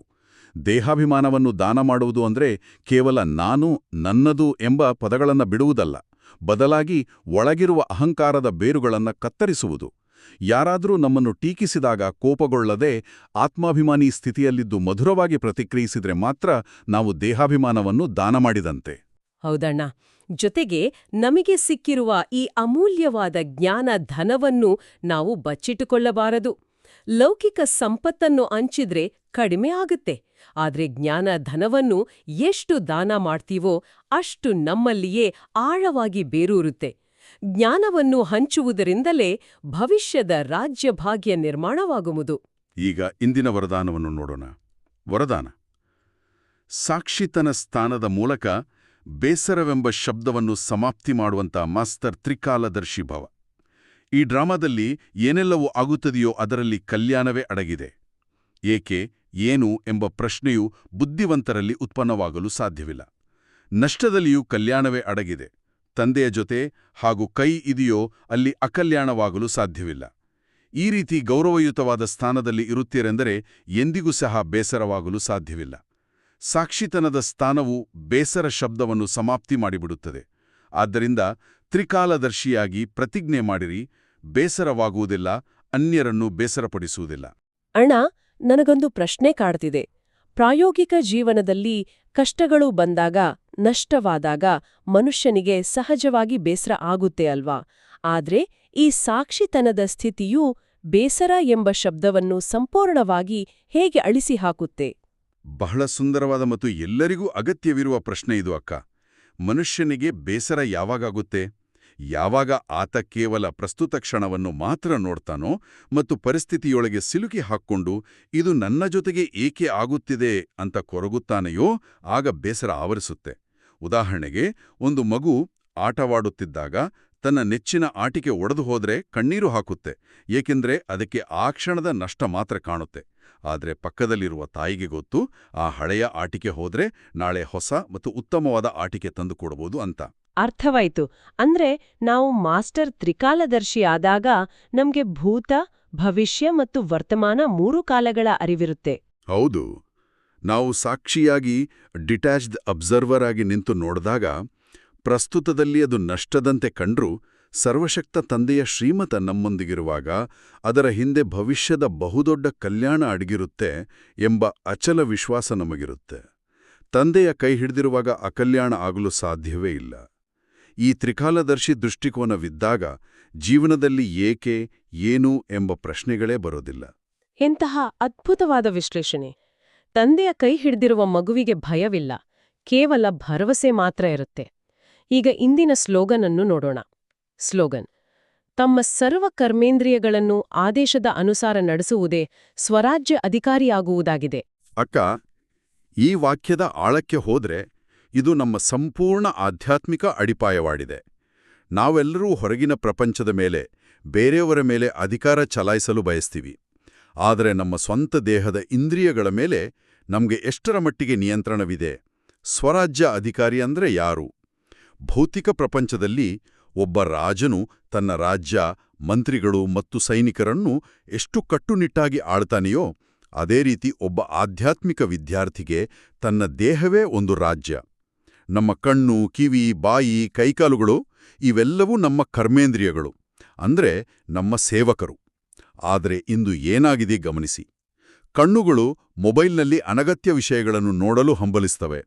ದೇಹಾಭಿಮಾನವನ್ನು ದಾನ ಮಾಡುವುದು ಅಂದರೆ ಕೇವಲ ನಾನು, ನನ್ನದು ಎಂಬ ಪದಗಳನ್ನು ಬಿಡುವುದಲ್ಲ, ಬದಲಾಗಿ ಒಳಗಿರುವ ಅಹಂಕಾರದ ಬೇರುಗಳನ್ನು ಕತ್ತರಿಸುವುದು. ಯಾರಾದರೂ ನಮ್ಮನ್ನು ಟೀಕಿಸಿದಾಗ ಕೋಪಗೊಳ್ಳದೆ ಆತ್ಮಾಭಿಮಾನಿ ಸ್ಥಿತಿಯಲ್ಲಿದ್ದು ಮಧುರವಾಗಿ ಪ್ರತಿಕ್ರಿಯಿಸಿದರೆ ಮಾತ್ರ ನಾವು ದೇಹಾಭಿಮಾನವನ್ನು ದಾನ ಮಾಡಿದಂತೆ. ಹೌದಣ್ಣ. ಜೊತೆಗೆ ನಮಗೆ ಸಿಕ್ಕಿರುವ ಈ ಅಮೂಲ್ಯವಾದ ಜ್ಞಾನ ಧನವನ್ನು ನಾವು ಬಚ್ಚಿಟ್ಟುಕೊಳ್ಳಬಾರದು. ಲೌಕಿಕ ಸಂಪತ್ತನ್ನು ಹಂಚಿದ್ರೆ ಕಡಿಮೆ ಆಗುತ್ತೆ, ಆದ್ರೆ ಜ್ಞಾನ ಧನವನ್ನು ಎಷ್ಟು ದಾನ ಮಾಡ್ತೀವೋ ಅಷ್ಟು ನಮ್ಮಲ್ಲಿಯೇ ಆಳವಾಗಿ ಬೇರೂರುತ್ತೆ. ಜ್ಞಾನವನ್ನು ಹಂಚುವುದರಿಂದಲೇ ಭವಿಷ್ಯದ ರಾಜ್ಯಭಾಗ್ಯ ನಿರ್ಮಾಣವಾಗುವುದು. ಈಗ ಇಂದಿನ ವರದಾನವನ್ನು ನೋಡೋಣ. ವರದಾನ: ಸಾಕ್ಷಿತನ ಸ್ಥಾನದ ಮೂಲಕ ಬೇಸರವೆಂಬ ಶಬ್ದವನ್ನು ಸಮಾಪ್ತಿ ಮಾಡುವಂಥ ಮಾಸ್ತರ್ ತ್ರಿಕಾಲದರ್ಶಿ ಭವ. ಈ ಡ್ರಾಮಾದಲ್ಲಿ ಏನೆಲ್ಲವೂ ಆಗುತ್ತದೆಯೋ ಅದರಲ್ಲಿ ಕಲ್ಯಾಣವೇ ಅಡಗಿದೆ. ಏಕೆ, ಏನು ಎಂಬ ಪ್ರಶ್ನೆಯು ಬುದ್ಧಿವಂತರಲ್ಲಿ ಉತ್ಪನ್ನವಾಗಲು ಸಾಧ್ಯವಿಲ್ಲ. ನಷ್ಟದಲ್ಲಿಯೂ ಕಲ್ಯಾಣವೇ ಅಡಗಿದೆ. ತಂದೆಯ ಜೊತೆ ಹಾಗೂ ಕೈ ಇದೆಯೋ ಅಲ್ಲಿ ಅಕಲ್ಯಾಣವಾಗಲು ಸಾಧ್ಯವಿಲ್ಲ. ಈ ರೀತಿ ಗೌರವಯುತವಾದ ಸ್ಥಾನದಲ್ಲಿ ಇರುತ್ತೀರೆಂದರೆ ಎಂದಿಗೂ ಸಹ ಬೇಸರವಾಗಲು ಸಾಧ್ಯವಿಲ್ಲ. ಸಾಕ್ಷಿತನದ ಸ್ಥಾನವು ಬೇಸರ ಶಬ್ದವನ್ನು ಸಮಾಪ್ತಿ ಮಾಡಿಬಿಡುತ್ತದೆ. ಆದ್ದರಿಂದ ತ್ರಿಕಾಲದರ್ಶಿಯಾಗಿ ಪ್ರತಿಜ್ಞೆ ಮಾಡಿರಿ, ಬೇಸರವಾಗುವುದಿಲ್ಲ, ಅನ್ಯರನ್ನು ಬೇಸರಪಡಿಸುವುದಿಲ್ಲ. ಅಣ್ಣ, ನನಗೊಂದು ಪ್ರಶ್ನೆ ಕಾಡ್ತಿದೆ. ಪ್ರಾಯೋಗಿಕ ಜೀವನದಲ್ಲಿ ಕಷ್ಟಗಳು ಬಂದಾಗ, ನಷ್ಟವಾದಾಗ ಮನುಷ್ಯನಿಗೆ ಸಹಜವಾಗಿ ಬೇಸರ ಆಗುತ್ತೆ ಅಲ್ವಾ? ಆದ್ರೆ ಈ ಸಾಕ್ಷಿತನದ ಸ್ಥಿತಿಯೂ ಬೇಸರ ಎಂಬ ಶಬ್ದವನ್ನು ಸಂಪೂರ್ಣವಾಗಿ ಹೇಗೆ ಅಳಿಸಿ ಹಾಕುತ್ತೆ? ಬಹಳ ಸುಂದರವಾದ ಮತ್ತು ಎಲ್ಲರಿಗೂ ಅಗತ್ಯವಿರುವ ಪ್ರಶ್ನೆ ಇದು ಅಕ್ಕ. ಮನುಷ್ಯನಿಗೆ ಬೇಸರ ಯಾವಾಗಾಗುತ್ತೆ? ಯಾವಾಗ ಆತ ಕೇವಲ ಪ್ರಸ್ತುತ ಕ್ಷಣವನ್ನು ಮಾತ್ರ ನೋಡ್ತಾನೋ ಮತ್ತು ಪರಿಸ್ಥಿತಿಯೊಳಗೆ ಸಿಲುಕಿ ಹಾಕ್ಕೊಂಡು ಇದು ನನ್ನ ಜೊತೆಗೆ ಏಕೆ ಆಗುತ್ತಿದೆ ಅಂತ ಕೊರಗುತ್ತಾನೆಯೋ ಆಗ ಬೇಸರ ಆವರಿಸುತ್ತೆ. ಉದಾಹರಣೆಗೆ, ಒಂದು ಮಗು ಆಟವಾಡುತ್ತಿದ್ದಾಗ ತನ್ನ ನೆಚ್ಚಿನ ಆಟಿಕೆ ಒಡೆದು ಹೋದ್ರೆ ಕಣ್ಣೀರು ಹಾಕುತ್ತೆ, ಏಕೆಂದ್ರೆ ಅದಕ್ಕೆ ಆ ಕ್ಷಣದ ನಷ್ಟ ಮಾತ್ರ ಕಾಣುತ್ತೆ. ಆದರೆ ಪಕ್ಕದಲ್ಲಿರುವ ತಾಯಿಗೆ ಗೊತ್ತು, ಆ ಹಳೆಯ ಆಟಿಕೆ ಹೋದ್ರೆ ನಾಳೆ ಹೊಸ ಮತ್ತು ಉತ್ತಮವಾದ ಆಟಿಕೆ ತಂದು ಕೊಡಬಹುದು ಅಂತ. ಅರ್ಥವಾಯ್ತು. ಅಂದ್ರೆ ನಾವು ಮಾಸ್ಟರ್ ತ್ರಿಕಾಲದರ್ಶಿ ಆದಾಗ ನಮ್ಗೆ ಭೂತ, ಭವಿಷ್ಯ ಮತ್ತು ವರ್ತಮಾನ 3 ಕಾಲಗಳ ಅರಿವಿರುತ್ತೆ. ಹೌದು. ನಾವು ಸಾಕ್ಷಿಯಾಗಿ ಡಿಟ್ಯಾಚ್ಡ್ ಅಬ್ಸರ್ವರ್ ಆಗಿ ನಿಂತು ನೋಡಿದಾಗ ಪ್ರಸ್ತುತದಲ್ಲಿ ಅದು ನಷ್ಟದಂತೆ ಕಂಡ್ರೂ ಸರ್ವಶಕ್ತ ತಂದೆಯ ಶ್ರೀಮತ ನಮ್ಮೊಂದಿಗಿರುವಾಗ ಅದರ ಹಿಂದೆ ಭವಿಷ್ಯದ ಬಹುದೊಡ್ಡ ಕಲ್ಯಾಣ ಅಡಗಿರುತ್ತೆ ಎಂಬ ಅಚಲ ವಿಶ್ವಾಸ ನಮಗಿರುತ್ತೆ. ತಂದೆಯ ಕೈ ಹಿಡಿದಿರುವಾಗ ಅಕಲ್ಯಾಣ ಆಗಲು ಸಾಧ್ಯವೇ ಇಲ್ಲ. ಈ ತ್ರಿಕಾಲದರ್ಶಿ ದೃಷ್ಟಿಕೋನವಿದ್ದಾಗ ಜೀವನದಲ್ಲಿ ಏಕೆ, ಏನು ಎಂಬ ಪ್ರಶ್ನೆಗಳೇ ಬರೋದಿಲ್ಲ. ಎಂತಹ ಅದ್ಭುತವಾದ ವಿಶ್ಲೇಷಣೆ! ತಂದೆಯ ಕೈ ಹಿಡಿದಿರುವ ಮಗುವಿಗೆ ಭಯವಿಲ್ಲ, ಕೇವಲ ಭರವಸೆ ಮಾತ್ರ ಇರುತ್ತೆ. ಈಗ ಇಂದಿನ ಸ್ಲೋಗನ್ ಅನ್ನು ನೋಡೋಣ. ಸ್ಲೋಗನ್: ತಮ್ಮ ಸರ್ವ ಕರ್ಮೇಂದ್ರಿಯಗಳನ್ನು ಆದೇಶದ ಅನುಸಾರ ನಡೆಸುವುದೇ ಸ್ವರಾಜ್ಯ ಅಧಿಕಾರಿಯಾಗುವುದಾಗಿದೆ. ಅಕ್ಕ, ಈ ವಾಕ್ಯದ ಆಳಕ್ಕೆ ಹೋದ್ರೆ ಇದು ನಮ್ಮ ಸಂಪೂರ್ಣ ಆಧ್ಯಾತ್ಮಿಕ ಅಡಿಪಾಯವಾಗಿದೆ. ನಾವೆಲ್ಲರೂ ಹೊರಗಿನ ಪ್ರಪಂಚದ ಮೇಲೆ, ಬೇರೆಯವರ ಮೇಲೆ ಅಧಿಕಾರ ಚಲಾಯಿಸಲು ಬಯಸ್ತೀವಿ. ಆದರೆ ನಮ್ಮ ಸ್ವಂತ ದೇಹದ ಇಂದ್ರಿಯಗಳ ಮೇಲೆ ನಮಗೆ ಎಷ್ಟರ ಮಟ್ಟಿಗೆ ನಿಯಂತ್ರಣವಿದೆ? ಸ್ವರಾಜ್ಯ ಅಧಿಕಾರಿ ಅಂದ್ರೆ ಯಾರು? ಭೌತಿಕ ಪ್ರಪಂಚದಲ್ಲಿ ಒಬ್ಬ ರಾಜನು ತನ್ನ ರಾಜ್ಯ, ಮಂತ್ರಿಗಳು ಮತ್ತು ಸೈನಿಕರನ್ನು ಎಷ್ಟು ಕಟ್ಟುನಿಟ್ಟಾಗಿ ಆಳ್ತಾನೆಯೋ ಅದೇ ರೀತಿ ಒಬ್ಬ ಆಧ್ಯಾತ್ಮಿಕ ವಿದ್ಯಾರ್ಥಿಗೆ ತನ್ನ ದೇಹವೇ ಒಂದು ರಾಜ್ಯ. ನಮ್ಮ ಕಣ್ಣು, ಕಿವಿ, ಬಾಯಿ, ಕೈಕಾಲುಗಳು ಇವೆಲ್ಲವೂ ನಮ್ಮ ಕರ್ಮೇಂದ್ರಿಯಗಳು, ಅಂದ್ರೆ ನಮ್ಮ ಸೇವಕರು. ಆದರೆ ಇಂದು ಏನಾಗಿದೆ ಗಮನಿಸಿ. ಕಣ್ಣುಗಳು ಮೊಬೈಲ್ನಲ್ಲಿ ಅನಗತ್ಯ ವಿಷಯಗಳನ್ನು ನೋಡಲು ಹಂಬಲಿಸ್ತವೆ.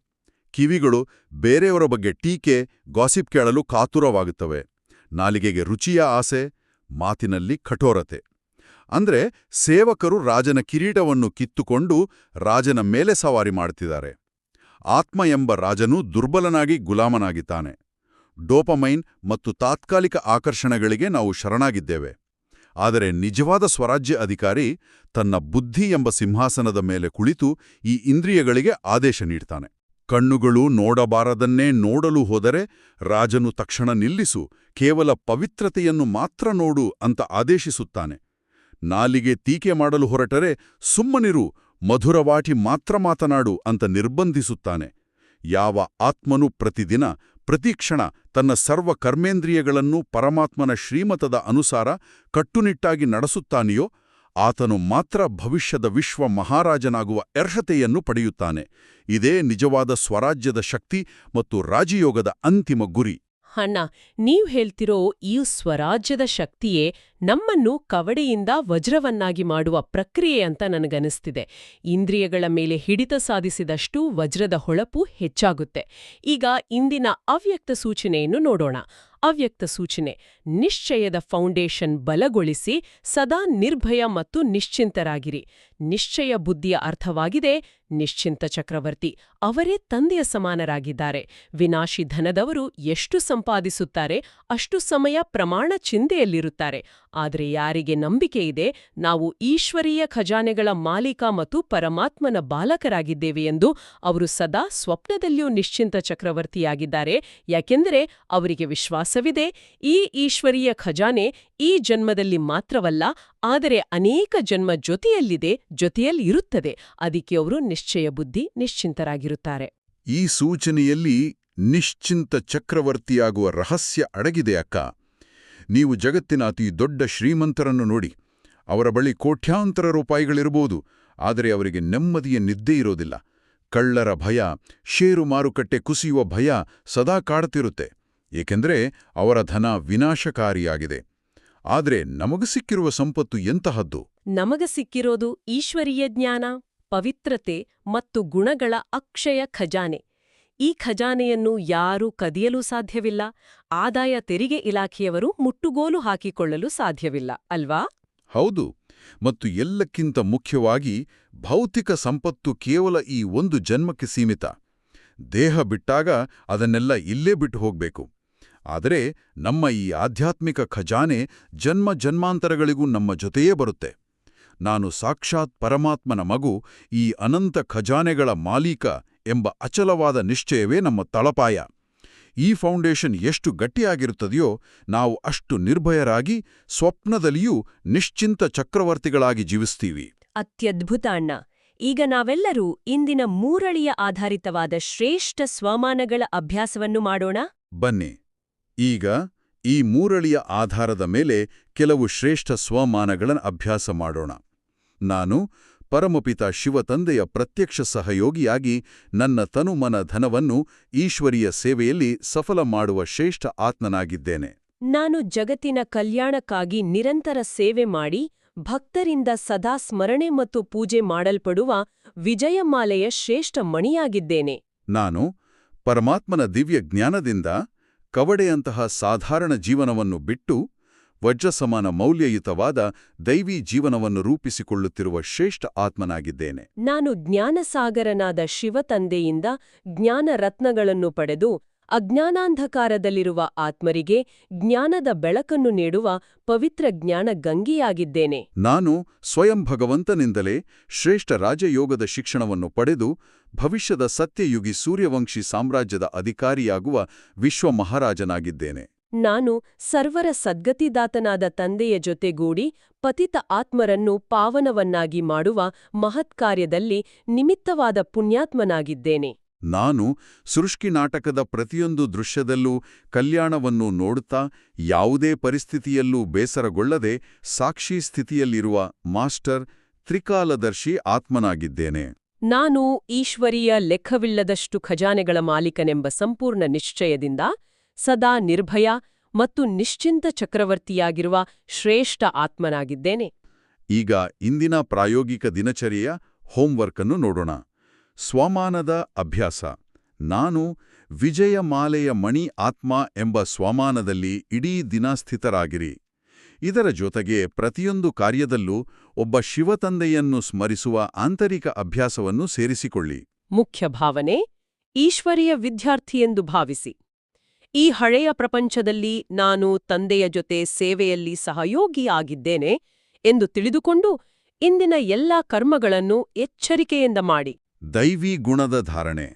ಕಿವಿಗಳು ಬೇರೆಯವರ ಬಗ್ಗೆ ಟೀಕೆ ಗಾಸಿಪ್ ಕೇಳಲು ಕಾತುರವಾಗುತ್ತವೆ. ನಾಲಿಗೆಗೆ ರುಚಿಯ ಆಸೆ, ಮಾತಿನಲ್ಲಿ ಕಠೋರತೆ. ಅಂದ್ರೆ ಸೇವಕರು ರಾಜನ ಕಿರೀಟವನ್ನು ಕಿತ್ತುಕೊಂಡು ರಾಜನ ಮೇಲೆ ಸವಾರಿ ಮಾಡ್ತಿದ್ದಾರೆ. ಆತ್ಮ ಎಂಬ ರಾಜನು ದುರ್ಬಲನಾಗಿ ಗುಲಾಮನಾಗಿದ್ದಾನೆ. ಡೋಪಮೈನ್ ಮತ್ತು ತಾತ್ಕಾಲಿಕ ಆಕರ್ಷಣೆಗಳಿಗೆ ನಾವು ಶರಣಾಗಿದ್ದೇವೆ. ಆದರೆ ನಿಜವಾದ ಸ್ವರಾಜ್ಯ ಅಧಿಕಾರಿ ತನ್ನ ಬುದ್ಧಿ ಎಂಬ ಸಿಂಹಾಸನದ ಮೇಲೆ ಕುಳಿತು ಈ ಇಂದ್ರಿಯಗಳಿಗೆ ಆದೇಶ ನೀಡ್ತಾನೆ. ಕಣ್ಣುಗಳು ನೋಡಬಾರದನ್ನೇ ನೋಡಲು ಹೋದರೆ ರಾಜನು ತಕ್ಷಣ ನಿಲ್ಲಿಸು, ಕೇವಲ ಪವಿತ್ರತೆಯನ್ನು ಮಾತ್ರ ನೋಡು ಅಂತ ಆದೇಶಿಸುತ್ತಾನೆ. ನಾಲಿಗೆ ಟೀಕೆ ಮಾಡಲು ಹೊರಟರೆ ಸುಮ್ಮನಿರು, ಮಧುರವಾಟಿ ಮಾತ್ರ ಮಾತನಾಡು ಅಂತ ನಿರ್ಬಂಧಿಸುತ್ತಾನೆ. ಯಾವ ಆತ್ಮನು ಪ್ರತಿದಿನ ಪ್ರತಿಕ್ಷಣ ತನ್ನ ಸರ್ವ ಕರ್ಮೇಂದ್ರಿಯಗಳನ್ನು ಪರಮಾತ್ಮನ ಶ್ರೀಮತದ ಅನುಸಾರ ಕಟ್ಟುನಿಟ್ಟಾಗಿ ನಡೆಸುತ್ತಾನೆಯೋ ಆತನು ಮಾತ್ರ ಭವಿಷ್ಯದ ವಿಶ್ವ ಮಹಾರಾಜನಾಗುವ ಅರ್ಹತೆಯನ್ನು ಪಡೆಯುತ್ತಾನೆ. ಇದೇ ನಿಜವಾದ ಸ್ವರಾಜ್ಯದ ಶಕ್ತಿ ಮತ್ತು ರಾಜಯೋಗದ ಅಂತಿಮ ಗುರಿ. ಅಣ್ಣ, ನೀವ್ ಹೇಳ್ತಿರೋ ಈ ಸ್ವರಾಜ್ಯದ ಶಕ್ತಿಯೇ ನಮ್ಮನ್ನು ಕವಡೆಯಿಂದ ವಜ್ರವನ್ನಾಗಿ ಮಾಡುವ ಪ್ರಕ್ರಿಯೆ ಅಂತ ನನಗನಿಸ್ತಿದೆ. ಇಂದ್ರಿಯಗಳ ಮೇಲೆ ಹಿಡಿತ ಸಾಧಿಸಿದಷ್ಟು ವಜ್ರದ ಹೊಳಪು ಹೆಚ್ಚಾಗುತ್ತೆ. ಈಗ ಇಂದಿನ ಅವ್ಯಕ್ತ ಸೂಚನೆಯನ್ನು ನೋಡೋಣ. ಅವ್ಯಕ್ತ ಸೂಚನೆ: ನಿಶ್ಚಯದ ಫೌಂಡೇಶನ್ ಬಲಗೊಳಿಸಿ ಸದಾ ನಿರ್ಭಯ ಮತ್ತು ನಿಶ್ಚಿಂತರಾಗಿರಿ. ನಿಶ್ಚಯ ಬುದ್ಧಿಯ ಅರ್ಥವಾಗಿದೆ ನಿಶ್ಚಿಂತ ಚಕ್ರವರ್ತಿ. ಅವರೇ ತಂದೆಯ ಸಮಾನರಾಗಿದ್ದಾರೆ. ವಿನಾಶಿ ಧನದವರು ಎಷ್ಟು ಸಂಪಾದಿಸುತ್ತಾರೆ ಅಷ್ಟು ಸಮಯ ಪ್ರಮಾಣ ಚಿಂತೆಯಲ್ಲಿರುತ್ತಾರೆ. ಆದರೆ ಯಾರಿಗೆ ನಂಬಿಕೆ ಇದೆ, ನಾವು ಈಶ್ವರೀಯ ಖಜಾನೆಗಳ ಮಾಲೀಕ ಮತ್ತು ಪರಮಾತ್ಮನ ಬಾಲಕರಾಗಿದ್ದೇವೆ ಎಂದು, ಅವರು ಸದಾ ಸ್ವಪ್ನದಲ್ಲಿಯೂ ನಿಶ್ಚಿಂತ ಚಕ್ರವರ್ತಿಯಾಗಿದ್ದಾರೆ. ಯಾಕೆಂದರೆ ಅವರಿಗೆ ವಿಶ್ವಾಸವಿದೆ, ಈ ಈಶ್ವರೀಯ ಖಜಾನೆ ಈ ಜನ್ಮದಲ್ಲಿ ಮಾತ್ರವಲ್ಲ, ಆದರೆ ಅನೇಕ ಜನ್ಮ ಜೊತೆಯಲ್ಲಿ ಇರುತ್ತದೆ. ಅದಕ್ಕೆ ಅವರು ನಿಶ್ಚಯ ಬುದ್ಧಿ, ನಿಶ್ಚಿಂತರಾಗಿರುತ್ತಾರೆ. ಈ ಸೂಚನೆಯಲ್ಲಿ ನಿಶ್ಚಿಂತ ಚಕ್ರವರ್ತಿಯಾಗುವ ರಹಸ್ಯ ಅಡಗಿದೆ ಅಕ್ಕ. ನೀವು ಜಗತ್ತಿನ ಅತಿ ದೊಡ್ಡ ಶ್ರೀಮಂತರನ್ನು ನೋಡಿ. ಅವರ ಬಳಿ ಕೋಟ್ಯಾಂತರ ರೂಪಾಯಿಗಳಿರಬಹುದು, ಆದರೆ ಅವರಿಗೆ ನೆಮ್ಮದಿಯ ನಿದ್ದೆ ಇರೋದಿಲ್ಲ. ಕಳ್ಳರ ಭಯ, ಷೇರು ಮಾರುಕಟ್ಟೆ ಕುಸಿಯುವ ಭಯ ಸದಾ ಕಾಡುತ್ತಿರುತ್ತೆ. ಏಕೆಂದರೆ ಅವರ ಧನ ವಿನಾಶಕಾರಿಯಾಗಿದೆ. ಆದರೆ ನಮಗೆ ಸಿಕ್ಕಿರುವ ಸಂಪತ್ತು ಎಂತಹದ್ದು? ನಮಗೆ ಸಿಕ್ಕಿರೋದು ಈಶ್ವರೀಯ ಜ್ಞಾನ, ಪವಿತ್ರತೆ ಮತ್ತು ಗುಣಗಳ ಅಕ್ಷಯ ಖಜಾನೆ. ಈ ಖಜಾನೆಯನ್ನು ಯಾರೂ ಕದಿಯಲು ಸಾಧ್ಯವಿಲ್ಲ. ಆದಾಯ ತೆರಿಗೆ ಇಲಾಖೆಯವರು ಮುಟ್ಟುಗೋಲು ಹಾಕಿಕೊಳ್ಳಲು ಸಾಧ್ಯವಿಲ್ಲ, ಅಲ್ವಾ? ಹೌದು. ಮತ್ತು ಎಲ್ಲಕ್ಕಿಂತ ಮುಖ್ಯವಾಗಿ ಭೌತಿಕ ಸಂಪತ್ತು ಕೇವಲ ಈ ಒಂದು ಜನ್ಮಕ್ಕೆ ಸೀಮಿತ. ದೇಹ ಬಿಟ್ಟಾಗ ಅದನ್ನೆಲ್ಲ ಇಲ್ಲೇ ಬಿಟ್ಟು ಹೋಗ್ಬೇಕು. ಆದರೆ ನಮ್ಮ ಈ ಆಧ್ಯಾತ್ಮಿಕ ಖಜಾನೆ ಜನ್ಮ ಜನ್ಮಾಂತರಗಳಿಗೂ ನಮ್ಮ ಜೊತೆಯೇ ಬರುತ್ತೆ. ನಾನು ಸಾಕ್ಷಾತ್ ಪರಮಾತ್ಮನ ಮಗು, ಈ ಅನಂತ ಖಜಾನೆಗಳ ಮಾಲೀಕ ಎಂಬ ಅಚಲವಾದ ನಿಶ್ಚಯವೇ ನಮ್ಮ ತಳಪಾಯ. ಈ ಫೌಂಡೇಶನ್ ಎಷ್ಟು ಗಟ್ಟಿಯಾಗಿರುತ್ತದೆಯೋ ನಾವು ಅಷ್ಟು ನಿರ್ಭಯರಾಗಿ ಸ್ವಪ್ನದಲ್ಲಿಯೂ ನಿಶ್ಚಿಂತ ಚಕ್ರವರ್ತಿಗಳಾಗಿ ಜೀವಿಸ್ತೀವಿ. ಅತ್ಯದ್ಭುತ ಅಣ್ಣ. ಈಗ ನಾವೆಲ್ಲರೂ ಇಂದಿನ ಮೂರಳಿಯ ಆಧಾರಿತವಾದ ಶ್ರೇಷ್ಠ ಸ್ವಮಾನಗಳ ಅಭ್ಯಾಸವನ್ನು ಮಾಡೋಣ. ಬನ್ನಿ, ಈಗ ಈ ಮೂರಳಿಯ ಆಧಾರದ ಮೇಲೆ ಕೆಲವು ಶ್ರೇಷ್ಠ ಸ್ವಮಾನಗಳ ಅಭ್ಯಾಸ ಮಾಡೋಣ. ನಾನು ಪರಮಪಿತ ಶಿವತಂದೆಯ ಪ್ರತ್ಯಕ್ಷ ಸಹಯೋಗಿಯಾಗಿ ನನ್ನ ತನುಮನ ಧನವನ್ನು ಈಶ್ವರೀಯ ಸೇವೆಯಲ್ಲಿ ಸಫಲ ಮಾಡುವ ಶ್ರೇಷ್ಠ ಆತ್ಮನಾಗಿದ್ದೇನೆ. ನಾನು ಜಗತ್ತಿನ ಕಲ್ಯಾಣಕ್ಕಾಗಿ ನಿರಂತರ ಸೇವೆ ಮಾಡಿ ಭಕ್ತರಿಂದ ಸದಾ ಸ್ಮರಣೆ ಮತ್ತು ಪೂಜೆ ಮಾಡಲ್ಪಡುವ ವಿಜಯಮಾಲೆಯ ಶ್ರೇಷ್ಠ ಮಣಿಯಾಗಿದ್ದೇನೆ. ನಾನು ಪರಮಾತ್ಮನ ದಿವ್ಯ ಜ್ಞಾನದಿಂದ ಕವಡೆಯಂತಹ ಸಾಧಾರಣ ಜೀವನವನ್ನು ಬಿಟ್ಟು ವಜ್ರಸಮಾನ ಮೌಲ್ಯಯುತವಾದ ದೈವೀ ಜೀವನವನ್ನು ರೂಪಿಸಿಕೊಳ್ಳುತ್ತಿರುವ ಶ್ರೇಷ್ಠ ಆತ್ಮನಾಗಿದ್ದೇನೆ. ನಾನು ಜ್ಞಾನಸಾಗರನಾದ ಶಿವತಂದೆಯಿಂದ ಜ್ಞಾನ ರತ್ನಗಳನ್ನು ಪಡೆದು ಅಜ್ಞಾನಾಂಧಕಾರದಲ್ಲಿರುವ ಆತ್ಮರಿಗೆ ಜ್ಞಾನದ ಬೆಳಕನ್ನು ನೀಡುವ ಪವಿತ್ರ ಜ್ಞಾನ ಗಂಗೆಯಾಗಿದ್ದೇನೆ. ನಾನು ಸ್ವಯಂ ಭಗವಂತನಿಂದಲೇ ಶ್ರೇಷ್ಠ ರಾಜಯೋಗದ ಶಿಕ್ಷಣವನ್ನು ಪಡೆದು ಭವಿಷ್ಯದ ಸತ್ಯಯುಗಿ ಸೂರ್ಯವಂಶಿ ಸಾಮ್ರಾಜ್ಯದ ಅಧಿಕಾರಿಯಾಗುವ ವಿಶ್ವ ಮಹಾರಾಜನಾಗಿದ್ದೇನೆ. ನಾನು ಸರ್ವರ ಸದ್ಗತಿದಾತನಾದ ತಂದೆಯ ಜೊತೆಗೂಡಿ ಪತಿತ ಆತ್ಮರನ್ನು ಪಾವನವನ್ನಾಗಿ ಮಾಡುವ ಮಹತ್ಕಾರ್ಯದಲ್ಲಿ ನಿಮಿತ್ತವಾದ ಪುಣ್ಯಾತ್ಮನಾಗಿದ್ದೇನೆ. ನಾನು ಸೃಷ್ಟಿ ನಾಟಕದ ಪ್ರತಿಯೊಂದು ದೃಶ್ಯದಲ್ಲೂ ಕಲ್ಯಾಣವನ್ನು ನೋಡುತ್ತಾ ಯಾವುದೇ ಪರಿಸ್ಥಿತಿಯಲ್ಲೂ ಬೇಸರಗೊಳ್ಳದೆ ಸಾಕ್ಷಿ ಸ್ಥಿತಿಯಲ್ಲಿರುವ ಮಾಸ್ಟರ್ ತ್ರಿಕಾಲದರ್ಶಿ ಆತ್ಮನಾಗಿದ್ದೇನೆ. ನಾನು ಈಶ್ವರೀಯ ಲೆಕ್ಕವಿಲ್ಲದಷ್ಟು ಖಜಾನೆಗಳ ಮಾಲೀಕನೆಂಬ ಸಂಪೂರ್ಣ ನಿಶ್ಚಯದಿಂದ ಸದಾ ನಿರ್ಭಯ ಮತ್ತು ನಿಶ್ಚಿಂತ ಚಕ್ರವರ್ತಿಯಾಗಿರುವ ಶ್ರೇಷ್ಠ ಆತ್ಮನಾಗಿದ್ದೇನೆ. ಈಗ ಇಂದಿನ ಪ್ರಾಯೋಗಿಕ ದಿನಚರಿಯ ಹೋಂವರ್ಕ್ ಅನ್ನು ನೋಡೋಣ. ಸ್ವಮಾನದ ಅಭ್ಯಾಸ. ನಾನು ವಿಜಯಮಾಲೆಯ ಮಣಿ ಆತ್ಮ ಎಂಬ ಸ್ವಮಾನದಲ್ಲಿ ಇಡೀ ದಿನ ಸ್ಥಿತರಾಗಿರಿ. ಇದರ ಜೊತೆಗೆ ಪ್ರತಿಯೊಂದು ಕಾರ್ಯದಲ್ಲೂ ಒಬ್ಬ ಶಿವತಂದೆಯನ್ನು ಸ್ಮರಿಸುವ ಆಂತರಿಕ ಅಭ್ಯಾಸವನ್ನು ಸೇರಿಸಿಕೊಳ್ಳಿ. ಮುಖ್ಯ ಭಾವನೆ ಈಶ್ವರೀಯ ವಿದ್ಯಾರ್ಥಿಯೆಂದು ಭಾವಿಸಿ. ಈ ಹಳೆಯ ಪ್ರಪಂಚದಲ್ಲಿ ನಾನು ತಂದೆಯ ಜೊತೆ ಸೇವೆಯಲ್ಲಿ ಸಹಯೋಗಿಯಾಗಿದ್ದೇನೆ ಎಂದು ತಿಳಿದುಕೊಂಡು ಇಂದಿನ ಎಲ್ಲಾ ಕರ್ಮಗಳನ್ನು ಎಚ್ಚರಿಕೆಯಿಂದ ಮಾಡಿ. ದೈವಿ ಗುಣದ ಧಾರಣೆ.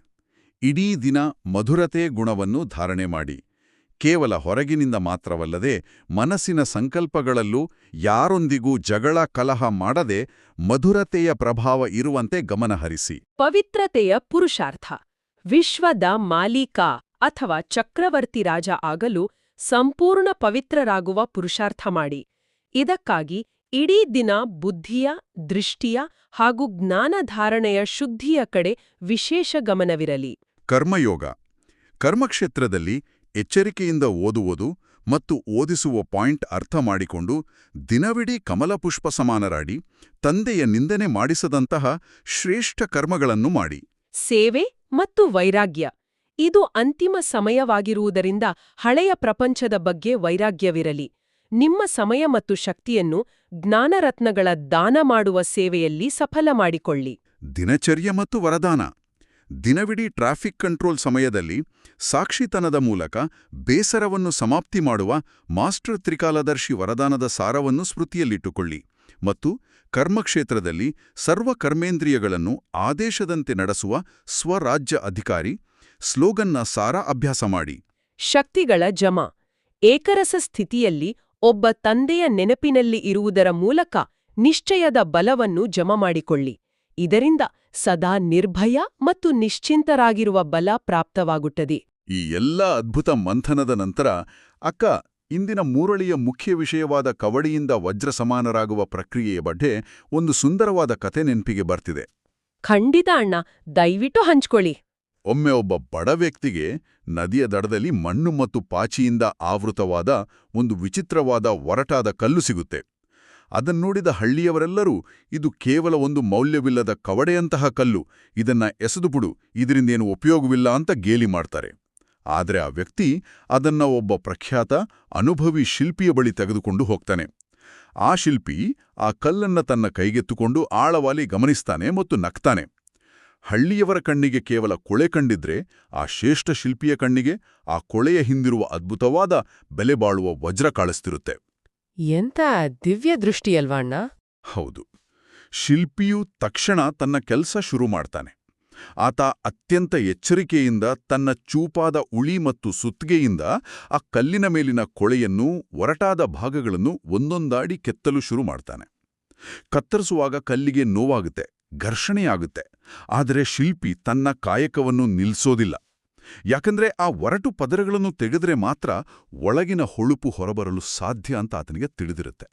ಇಡೀ ದಿನ ಮಧುರತೆ ಗುಣವನ್ನು ಧಾರಣೆ ಮಾಡಿ. ಕೇವಲ ಹೊರಗಿನಿಂದ ಮಾತ್ರವಲ್ಲದೆ ಮನಸ್ಸಿನ ಸಂಕಲ್ಪಗಳಲ್ಲೂ ಯಾರೊಂದಿಗೂ ಜಗಳ ಕಲಹ ಮಾಡದೆ ಮಧುರತೆಯ ಪ್ರಭಾವ ಇರುವಂತೆ ಗಮನಹರಿಸಿ. ಪವಿತ್ರತೆಯ ಪುರುಷಾರ್ಥ. ವಿಶ್ವದ ಮಾಲೀಕ ಅಥವಾ ಚಕ್ರವರ್ತಿ ರಾಜ ಆಗಲು ಸಂಪೂರ್ಣ ಪವಿತ್ರರಾಗುವ ಪುರುಷಾರ್ಥ ಮಾಡಿ. ಇದಕ್ಕಾಗಿ ಇಡೀ ದಿನ ಬುದ್ಧಿಯ, ದೃಷ್ಟಿಯ ಹಾಗೂ ಜ್ಞಾನಧಾರಣೆಯ ಶುದ್ಧಿಯ ಕಡೆ ವಿಶೇಷ ಗಮನವಿರಲಿ. ಕರ್ಮಯೋಗ. ಕರ್ಮಕ್ಷೇತ್ರದಲ್ಲಿ ಎಚ್ಚರಿಕೆಯಿಂದ ಓದುವುದು ಮತ್ತು ಓದಿಸುವ ಪಾಯಿಂಟ್ ಅರ್ಥ ಮಾಡಿಕೊಂಡು ದಿನವಿಡೀ ಕಮಲಪುಷ್ಪ ಸಮಾನರಾಡಿ ತಂದೆಯ ನಿಂದನೆ ಮಾಡಿಸದಂತಹ ಶ್ರೇಷ್ಠ ಕರ್ಮಗಳನ್ನು ಮಾಡಿ. ಸೇವೆ ಮತ್ತು ವೈರಾಗ್ಯ. ಇದು ಅಂತಿಮ ಸಮಯವಾಗಿರುವುದರಿಂದ ಹಳೆಯ ಪ್ರಪಂಚದ ಬಗ್ಗೆ ವೈರಾಗ್ಯವಿರಲಿ. ನಿಮ್ಮ ಸಮಯ ಮತ್ತು ಶಕ್ತಿಯನ್ನು ಜ್ಞಾನರತ್ನಗಳ ದಾನ ಮಾಡುವ ಸೇವೆಯಲ್ಲಿ ಸಫಲ ಮಾಡಿಕೊಳ್ಳಿ. ದಿನಚರ್ಯ ಮತ್ತು ವರದಾನ. ದಿನವಿಡೀ ಟ್ರಾಫಿಕ್ ಕಂಟ್ರೋಲ್ ಸಮಯದಲ್ಲಿ ಸಾಕ್ಷಿತನದ ಮೂಲಕ ಬೇಸರವನ್ನು ಸಮಾಪ್ತಿ ಮಾಡುವ ಮಾಸ್ಟರ್ ತ್ರಿಕಾಲದರ್ಶಿ ವರದಾನದ ಸಾರವನ್ನು ಸ್ಮೃತಿಯಲ್ಲಿಟ್ಟುಕೊಳ್ಳಿ ಮತ್ತು ಕರ್ಮಕ್ಷೇತ್ರದಲ್ಲಿ ಸರ್ವ ಕರ್ಮೇಂದ್ರಿಯಗಳನ್ನು ಆದೇಶದಂತೆ ನಡೆಸುವ ಸ್ವರಾಜ್ಯ ಅಧಿಕಾರಿ ಸ್ಲೋಗನ್ನ ಸಾರ ಅಭ್ಯಾಸ ಮಾಡಿ. ಶಕ್ತಿಗಳ ಜಮಾ. ಏಕರಸ ಸ್ಥಿತಿಯಲ್ಲಿ ಒಬ್ಬ ತಂದೆಯ ನೆನಪಿನಲ್ಲಿ ಇರುವುದರ ಮೂಲಕ ನಿಶ್ಚಯದ ಬಲವನ್ನು ಜಮಾ ಮಾಡಿಕೊಳ್ಳಿ. ಇದರಿಂದ ಸದಾ ನಿರ್ಭಯ ಮತ್ತು ನಿಶ್ಚಿಂತರಾಗಿರುವ ಬಲ ಪ್ರಾಪ್ತವಾಗುತ್ತದೆ. ಈ ಎಲ್ಲ ಅದ್ಭುತ ಮಂಥನದ ನಂತರ ಅಕ್ಕ ಇಂದಿನ ಮೂರಳಿಯ ಮುಖ್ಯ ವಿಷಯವಾದ ಕವಡಿಯಿಂದ ವಜ್ರ ಸಮಾನರಾಗುವ ಪ್ರಕ್ರಿಯೆಯ ಬಗ್ಗೆ ಒಂದು ಸುಂದರವಾದ ಕತೆ ನೆನಪಿಗೆ ಬರ್ತಿದೆ. ಖಂಡಿತ ಅಣ್ಣ, ದಯವಿಟ್ಟು ಹಂಚ್ಕೊಳ್ಳಿ. ಒಮ್ಮೆ ಒಬ್ಬ ಬಡ ವ್ಯಕ್ತಿಗೆ ನದಿಯ ದಡದಲ್ಲಿ ಮಣ್ಣು ಮತ್ತು ಪಾಚಿಯಿಂದ ಆವೃತವಾದ ಒಂದು ವಿಚಿತ್ರವಾದ ಒರಟಾದ ಕಲ್ಲು ಸಿಗುತ್ತೆ. ಅದನ್ನೋಡಿದ ಹಳ್ಳಿಯವರೆಲ್ಲರೂ ಇದು ಕೇವಲ ಒಂದು ಮೌಲ್ಯವಿಲ್ಲದ ಕವಡೆಯಂತಹ ಕಲ್ಲು, ಇದನ್ನ ಎಸೆದುಬಿಡು, ಇದರಿಂದೇನು ಉಪಯೋಗವಿಲ್ಲ ಅಂತ ಗೇಲಿ ಮಾಡ್ತಾರೆ. ಆದರೆ ಆ ವ್ಯಕ್ತಿ ಅದನ್ನ ಒಬ್ಬ ಪ್ರಖ್ಯಾತ ಅನುಭವಿ ಶಿಲ್ಪಿಯ ಬಳಿ ತೆಗೆದುಕೊಂಡು ಹೋಗ್ತಾನೆ. ಆ ಶಿಲ್ಪಿ ಆ ಕಲ್ಲನ್ನ ತನ್ನ ಕೈಗೆತ್ತುಕೊಂಡು ಆಳವಾಗಿ ಗಮನಿಸ್ತಾನೆ ಮತ್ತು ನಗ್ತಾನೆ. ಹಳ್ಳಿಯವರ ಕಣ್ಣಿಗೆ ಕೇವಲ ಕೊಳೆ ಕಂಡಿದ್ರೆ ಆ ಶ್ರೇಷ್ಠ ಶಿಲ್ಪಿಯ ಕಣ್ಣಿಗೆ ಆ ಕೊಳೆಯ ಹಿಂದಿರುವ ಅದ್ಭುತವಾದ ಬೆಲೆಬಾಳುವ ವಜ್ರ ಕಾಣಿಸ್ತಿರುತ್ತೆ. ಎಂಥ ದಿವ್ಯ ದೃಷ್ಟಿಯಲ್ವಾಣ್ಣ? ಹೌದು. ಶಿಲ್ಪಿಯು ತಕ್ಷಣ ತನ್ನ ಕೆಲಸ ಶುರು ಮಾಡ್ತಾನೆ. ಆತ ಅತ್ಯಂತ ಎಚ್ಚರಿಕೆಯಿಂದ ತನ್ನ ಚೂಪಾದ ಉಳಿ ಮತ್ತು ಸುತ್ತಿಗೆಯಿಂದ ಆ ಕಲ್ಲಿನ ಮೇಲಿನ ಕೊಳೆಯನ್ನು, ಒರಟಾದ ಭಾಗಗಳನ್ನು ಒಂದೊಂದಾಡಿ ಕೆತ್ತಲು ಶುರು ಮಾಡ್ತಾನೆ. ಕತ್ತರಿಸುವಾಗ ಕಲ್ಲಿಗೆ ನೋವಾಗುತ್ತೆ, ಘರ್ಷಣೆಯಾಗುತ್ತೆ. ಆದರೆ ಶಿಲ್ಪಿ ತನ್ನ ಕಾಯಕವನ್ನು ನಿಲ್ಲಿಸೋದಿಲ್ಲ. ಯಾಕಂದ್ರೆ ಆ ಒರಟು ಪದರಗಳನ್ನು ತೆಗೆದ್ರೆ ಮಾತ್ರ ಒಳಗಿನ ಹೊಳುಪು ಹೊರಬರಲು ಸಾಧ್ಯ ಅಂತ ಆತನಿಗೆ ತಿಳಿದಿರುತ್ತೆ.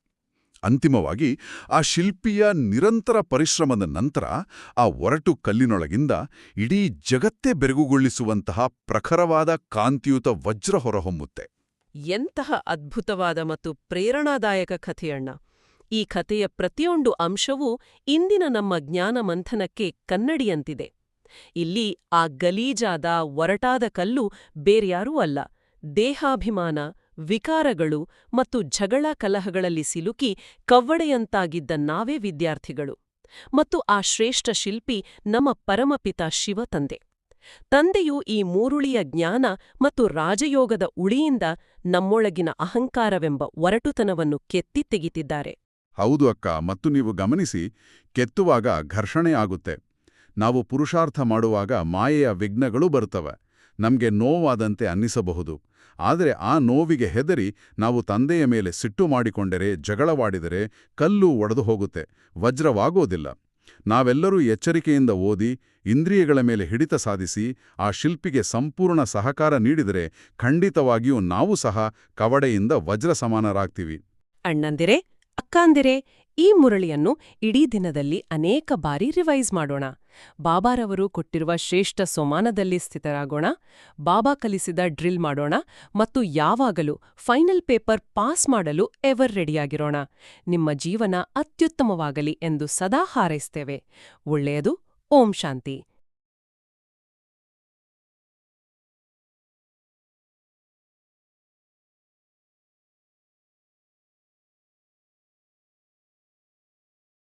ಅಂತಿಮವಾಗಿ ಆ ಶಿಲ್ಪಿಯ ನಿರಂತರ ಪರಿಶ್ರಮದ ನಂತರ ಆ ಒರಟು ಕಲ್ಲಿನೊಳಗಿಂದ ಇಡೀ ಜಗತ್ತೇ ಬೆರಗುಗೊಳಿಸುವಂತಹ ಪ್ರಖರವಾದ ಕಾಂತಿಯುತ ವಜ್ರ ಹೊರಹೊಮ್ಮುತ್ತೆ. ಎಂತಹ ಅದ್ಭುತವಾದ ಮತ್ತು ಪ್ರೇರಣಾದಾಯಕ ಕಥೆಯಣ್ಣ! ಈ ಕಥೆಯ ಪ್ರತಿಯೊಂದು ಅಂಶವೂ ಇಂದಿನ ನಮ್ಮ ಜ್ಞಾನ ಮಂಥನಕ್ಕೆ ಕನ್ನಡಿಯಂತಿದೆ. ಇಲ್ಲಿ ಆ ಗಲೀಜಾದ ಒರಟಾದ ಕಲ್ಲು ಬೇರ್ಯಾರೂ ಅಲ್ಲ, ದೇಹಾಭಿಮಾನ, ವಿಕಾರಗಳು ಮತ್ತು ಜಗಳ ಕಲಹಗಳಲ್ಲಿ ಸಿಲುಕಿ ಕವ್ವಡೆಯಂತಾಗಿದ್ದ ನಾವೇ ವಿದ್ಯಾರ್ಥಿಗಳು. ಮತ್ತು ಆ ಶ್ರೇಷ್ಠ ಶಿಲ್ಪಿ ನಮ್ಮ ಪರಮಪಿತ ಶಿವತಂದೆ. ತಂದೆಯು ಈ ಮೂರುಳಿಯ ಜ್ಞಾನ ಮತ್ತು ರಾಜಯೋಗದ ಉಳಿಯಿಂದ ನಮ್ಮೊಳಗಿನ ಅಹಂಕಾರವೆಂಬ ಒರಟುತನವನ್ನು ಕೆತ್ತಿ ತೆಗೆತಿದ್ದಾರೆ. ಹೌದು ಅಕ್ಕ, ಮತ್ತು ನೀವು ಗಮನಿಸಿ, ಕೆತ್ತುವಾಗ ಘರ್ಷಣೆ ಆಗುತ್ತೆ. ನಾವು ಪುರುಷಾರ್ಥ ಮಾಡುವಾಗ ಮಾಯೆಯ ವಿಘ್ನಗಳು ಬರ್ತವೆ. ನಮ್ಗೆ ನೋವಾದಂತೆ ಅನ್ನಿಸಬಹುದು. ಆದರೆ ಆ ನೋವಿಗೆ ಹೆದರಿ ನಾವು ತಂದೆಯ ಮೇಲೆ ಸಿಟ್ಟು ಮಾಡಿಕೊಂಡರೆ, ಜಗಳವಾಡಿದರೆ ಕಲ್ಲು ಒಡೆದು ಹೋಗುತ್ತೆ, ವಜ್ರವಾಗೋದಿಲ್ಲ. ನಾವೆಲ್ಲರೂ ಎಚ್ಚರಿಕೆಯಿಂದ ಓದಿ, ಇಂದ್ರಿಯಗಳ ಮೇಲೆ ಹಿಡಿತ ಸಾಧಿಸಿ, ಆ ಶಿಲ್ಪಿಗೆ ಸಂಪೂರ್ಣ ಸಹಕಾರ ನೀಡಿದರೆ ಖಂಡಿತವಾಗಿಯೂ ನಾವು ಸಹ ಕವಡೆಯಿಂದ ವಜ್ರ ಸಮಾನರಾಗ್ತೀವಿ. ಅಣ್ಣಂದಿರೆ, ಅಕ್ಕಾಂದಿರೆ, ಈ ಮುರಳಿಯನ್ನು ಇಡೀ ದಿನದಲ್ಲಿ ಅನೇಕ ಬಾರಿ ರಿವೈಸ್ ಮಾಡೋಣ. ಬಾಬಾರವರು ಕೊಟ್ಟಿರುವ ಶ್ರೇಷ್ಠ ಸೋಮಾನದಲ್ಲಿ ಸ್ಥಿತರಾಗೋಣ, ಬಾಬಾ ಕಲಿಸಿದ ಡ್ರಿಲ್ ಮಾಡೋಣ ಮತ್ತು ಯಾವಾಗಲೂ ಫೈನಲ್ ಪೇಪರ್ ಪಾಸ್ ಮಾಡಲು ಎವರ್ ರೆಡಿಯಾಗಿರೋಣ. ನಿಮ್ಮ ಜೀವನ ಅತ್ಯುತ್ತಮವಾಗಲಿ ಎಂದು ಸದಾ ಹಾರೈಸ್ತೇವೆ. ಒಳ್ಳೆಯದು. ಓಂ ಶಾಂತಿ.